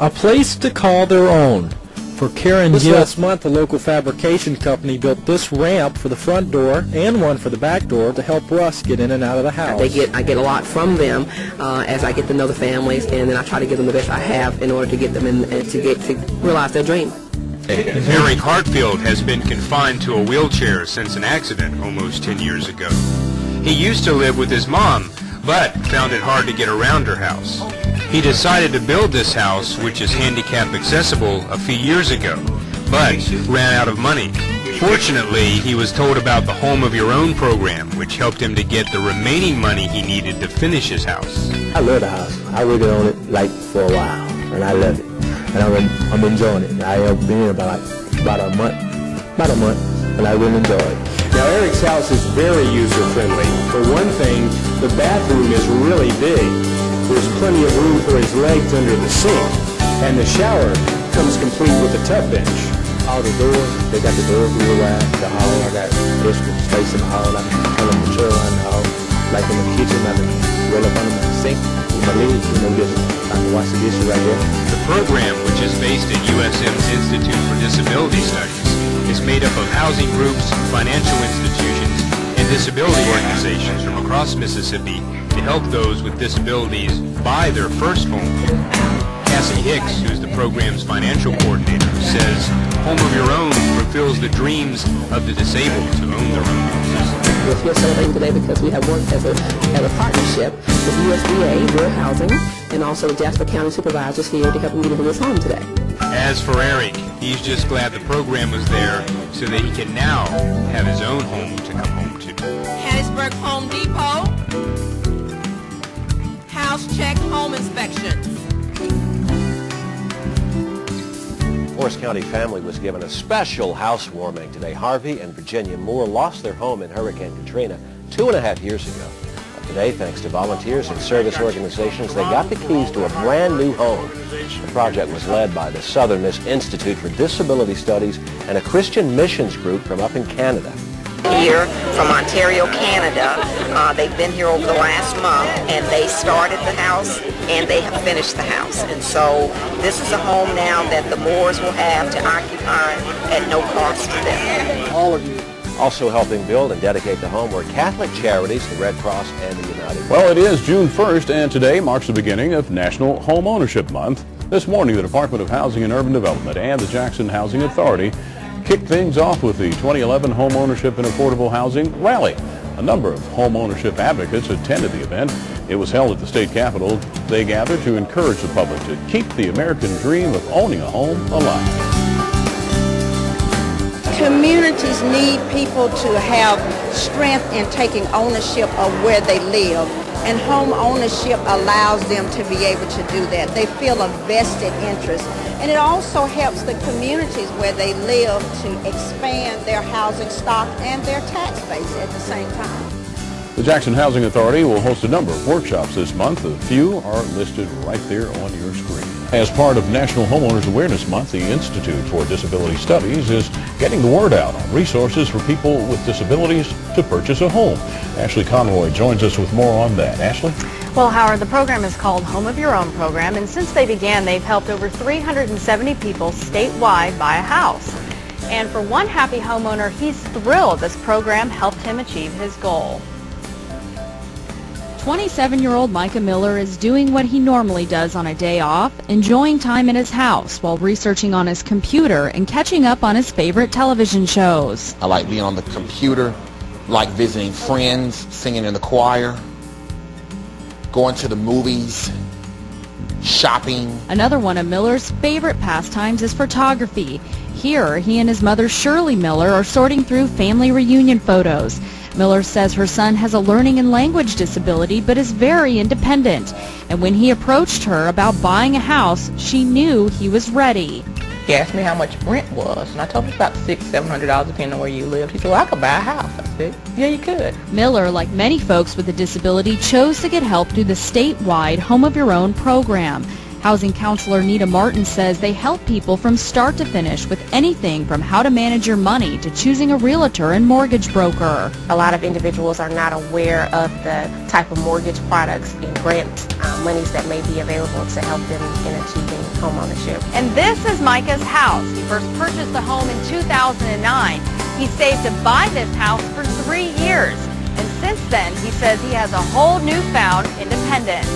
A place to call their own. For Karen This Gill. last month, a local fabrication company built this ramp for the front door and one for the back door to help Russ get in and out of the house. I get a lot from them as I get to know the families, and then I try to give them the best I have in order to get them in and to realize their dream. Eric Hartfield has been confined to a wheelchair since an accident almost 10 years ago. He used to live with his mom, but found it hard to get around her house. He decided to build this house, which is handicap accessible, a few years ago, but ran out of money. Fortunately, he was told about the Home of Your Own program, which helped him to get the remaining money he needed to finish his house. I love the house. I worked on it for a while, and I love it. And I'm enjoying it. I have been here about a month, and I really enjoy it. Now, Eric's house is very user-friendly. For one thing, the bathroom is really big. There's plenty of room for his legs under the sink, and the shower comes complete with a tub bench. All the doors, they got the doors real wide. The hall, I got extra space in the hall. I can pull them mature around the hall. Like in the kitchen, I can roll up under my sink with my legs, I can wash the dishes right there. The program, which is based at USM's Institute for Disability Studies, is made up of housing groups, financial institutions, and disability organizations from across Mississippi to help those with disabilities buy their first home. Cassie Hicks, who's the program's financial coordinator, says Home of Your Own fulfills the dreams of the disabled to own their own houses. We're here celebrating today because we have worked as a partnership with USDA, Rural Housing, and also the Jasper County Supervisors here to help him get into his home today. As for Eric, he's just glad the program was there so that he can now have his own home to come home to. Hattiesburg Home Depot. House check home inspections. Morris County family was given a special housewarming today. Harvey and Virginia Moore lost their home in Hurricane Katrina 2.5 years ago. Today, thanks to volunteers and service organizations, they got the keys to a brand new home. The project was led by the Southern Miss Institute for Disability Studies and a Christian missions group from up in Canada. Here from Ontario, Canada. They've been here over the last month, and they started the house and they have finished the house. And so this is a home now that the Moores will have to occupy at no cost to them. All of you. Also helping build and dedicate the home were Catholic Charities, the Red Cross, and the United. Well, it is June 1st, and today marks the beginning of National Home Ownership Month. This morning, the Department of Housing and Urban Development and the Jackson Housing Authority kicked things off with the 2011 Home Ownership and Affordable Housing Rally. A number of home ownership advocates attended the event. It was held at the state capitol. They gathered to encourage the public to keep the American dream of owning a home alive. Communities need people to have strength in taking ownership of where they live, and home ownership allows them to be able to do that. They feel a vested interest, and it also helps the communities where they live to expand their housing stock and their tax base at the same time. The Jackson Housing Authority will host a number of workshops this month. A few are listed right there on your screen. As part of National Homeowners Awareness Month, the Institute for Disability Studies is getting the word out on resources for people with disabilities to purchase a home. Ashley Conroy joins us with more on that. Ashley? Well, Howard, the program is called Home of Your Own program, and since they began, they've helped over 370 people statewide buy a house. And for one happy homeowner, he's thrilled this program helped him achieve his goal. 27-year-old Micah Miller is doing what he normally does on a day off, enjoying time in his house while researching on his computer and catching up on his favorite television shows. I like being on the computer, like visiting friends, singing in the choir, going to the movies, shopping. Another one of Miller's favorite pastimes is photography. Here, he and his mother Shirley Miller are sorting through family reunion photos. Miller says her son has a learning and language disability but is very independent. And when he approached her about buying a house, she knew he was ready. He asked me how much rent was, and I told him about $600-700 depending on where you lived. He said, well, I could buy a house. I said, yeah, you could. Miller, like many folks with a disability, chose to get help through the statewide Home of Your Own program. Housing counselor Nita Martin says they help people from start to finish with anything from how to manage your money to choosing a realtor and mortgage broker. A lot of individuals are not aware of the type of mortgage products and grant monies that may be available to help them in achieving home ownership. And this is Micah's house. He first purchased the home in 2009. He saved to buy this house for 3 years. And since then, he says he has a whole newfound independence.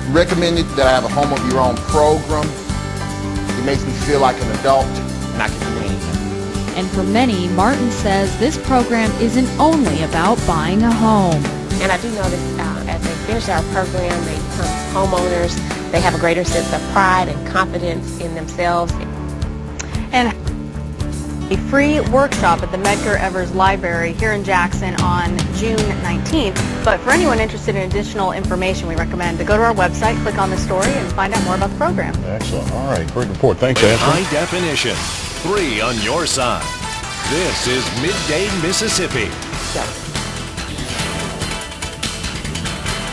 Recommended that I have a home of your own program. It makes me feel like an adult and I can do anything. And for many, Martin says this program isn't only about buying a home. And I do know that as they finish our program, they become homeowners. They have a greater sense of pride and confidence in themselves. And a free workshop at the Medgar Evers Library here in Jackson on June 19th. But for anyone interested in additional information, we recommend to go to our website, click on the story, and find out more about the program. Excellent. All right. Great report. Thanks, Anthony. High definition. 3 on your side. This is Midday Mississippi.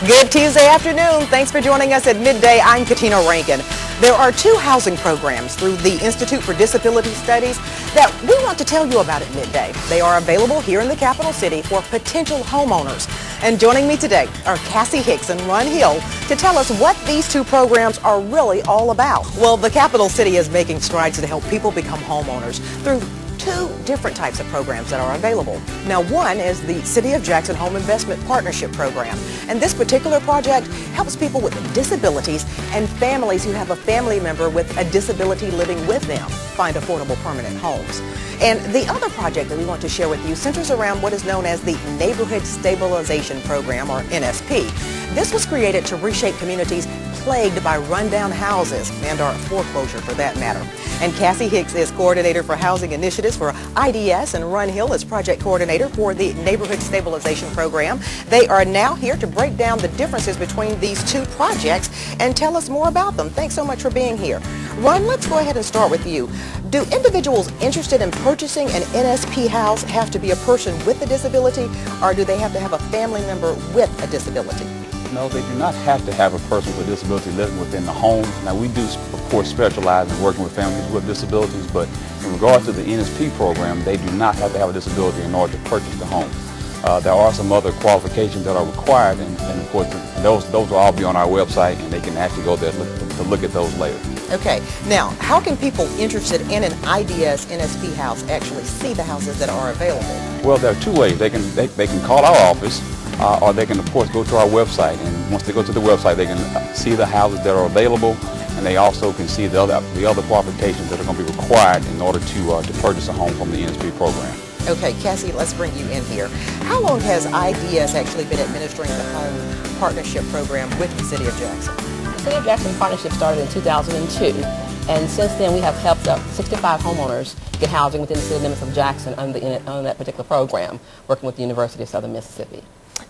Good Tuesday afternoon. Thanks for joining us at Midday. I'm Katina Rankin. There are 2 housing programs through the Institute for Disability Studies that we want to tell you about at Midday. They are available here in the capital city for potential homeowners. And joining me today are Cassie Hicks and Ron Hill to tell us what these 2 programs are really all about. Well, the capital city is making strides to help people become homeowners through 2 different types of programs that are available. Now, one is the City of Jackson Home Investment Partnership Program. And this particular project helps people with disabilities and families who have a family member with a disability living with them find affordable permanent homes. And the other project that we want to share with you centers around what is known as the Neighborhood Stabilization Program, or NSP. This was created to reshape communities plagued by rundown houses and our foreclosure for that matter. And Cassie Hicks is coordinator for housing initiatives for IDS, and Ron Hill is project coordinator for the Neighborhood Stabilization Program. They are now here to break down the differences between these 2 projects and tell us more about them. Thanks so much for being here. Ron, let's go ahead and start with you. Do individuals interested in purchasing an NSP house have to be a person with a disability, or do they have to have a family member with a disability? No, they do not have to have a person with a disability living within the home. Now, we do, of course, specialize in working with families with disabilities, but in regards to the NSP program, they do not have to have a disability in order to purchase the home. There are some other qualifications that are required, and of course, those will all be on our website, and they can actually go there to look at those later. Okay. Now, how can people interested in an IDS NSP house actually see the houses that are available? Well, there are 2 ways. They can call our office, or they can, of course, go to our website. And once they go to the website, they can see the houses that are available, and they also can see the other qualifications that are going to be required in order to purchase a home from the NSP program. Okay, Cassie, let's bring you in here. How long has IDS actually been administering the Home Partnership Program with the City of Jackson? The City of Jackson Partnership started in 2002, and since then we have helped 65 homeowners get housing within the city limits of Jackson on that particular program, working with the University of Southern Mississippi.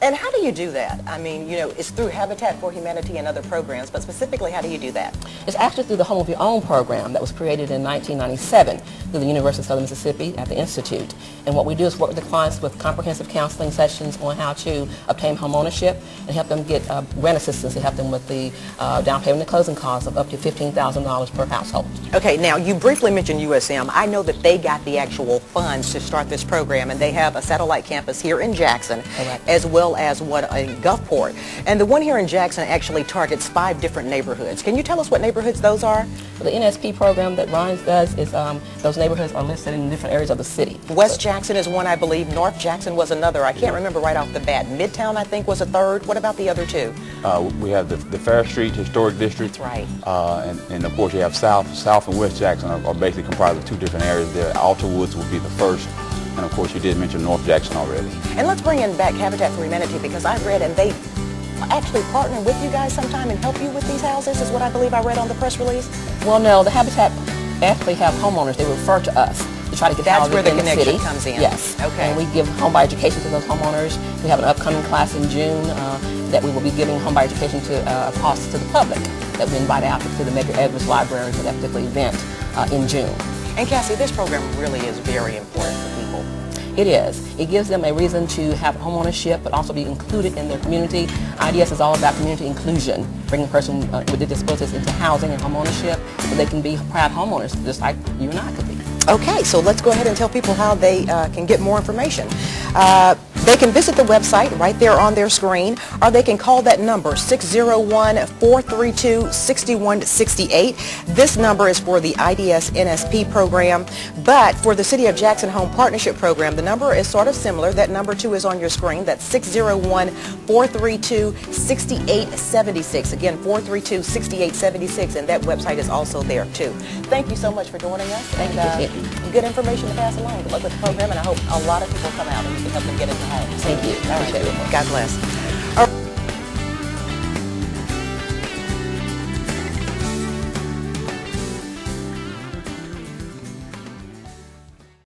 And how do you do that? I mean, you know, it's through Habitat for Humanity and other programs, but specifically, how do you do that? It's actually through the Home of Your Own program that was created in 1997 through the University of Southern Mississippi at the Institute. And what we do is work with the clients with comprehensive counseling sessions on how to obtain home ownership and help them get rent assistance to help them with the down payment and closing costs of up to $15,000 per household. Okay, now you briefly mentioned USM. I know that they got the actual funds to start this program, and they have a satellite campus here in Jackson, as well as one in Gulfport. And the one here in Jackson actually targets 5 different neighborhoods. Can you tell us what neighborhoods those are? The NSP program that Ron does is those neighborhoods are listed in different areas of the city. West Jackson is one, I believe. North Jackson was another. I can't remember right off the bat. Midtown, I think, was a third. What about the other 2? We have the Fair Street Historic District. That's right. And of course, you have South and West Jackson are basically comprised of 2 different areas there. Alta Woods would be the first. And of course, you did mention North Jackson already. And let's bring in back Habitat for Humanity, because I've read, and they actually partner with you guys sometime and help you with these houses, is what I believe I read on the press release? Well, no, the Habitat actually have homeowners. They refer to us to try to get housing in the city. That's where the connection comes in. Yes. Okay. And we give home buyer education to those homeowners. We have an upcoming class in June that we will be giving home buyer education to costs to the public that we invite out to the Medgar Evers Library for that particular event in June. And Cassie, this program really is very important for people. It is. It gives them a reason to have homeownership, but also be included in their community. IDS is all about community inclusion, bringing a person with disabilities into housing and homeownership so they can be proud homeowners, just like you and I could be. Okay, so let's go ahead and tell people how they can get more information. They can visit the website right there on their screen, or they can call that number, 601-432-6168. This number is for the IDS NSP program, but for the City of Jackson Home Partnership program, the number is sort of similar. That number, too, is on your screen. That's 601-432-6876. Again, 432-6876, and that website is also there, too. Thank you so much for joining us. Thank you. Good information to pass along. Good luck with the program, and I hope a lot of people come out and you can help them get into homes. Thank you. All right. God bless.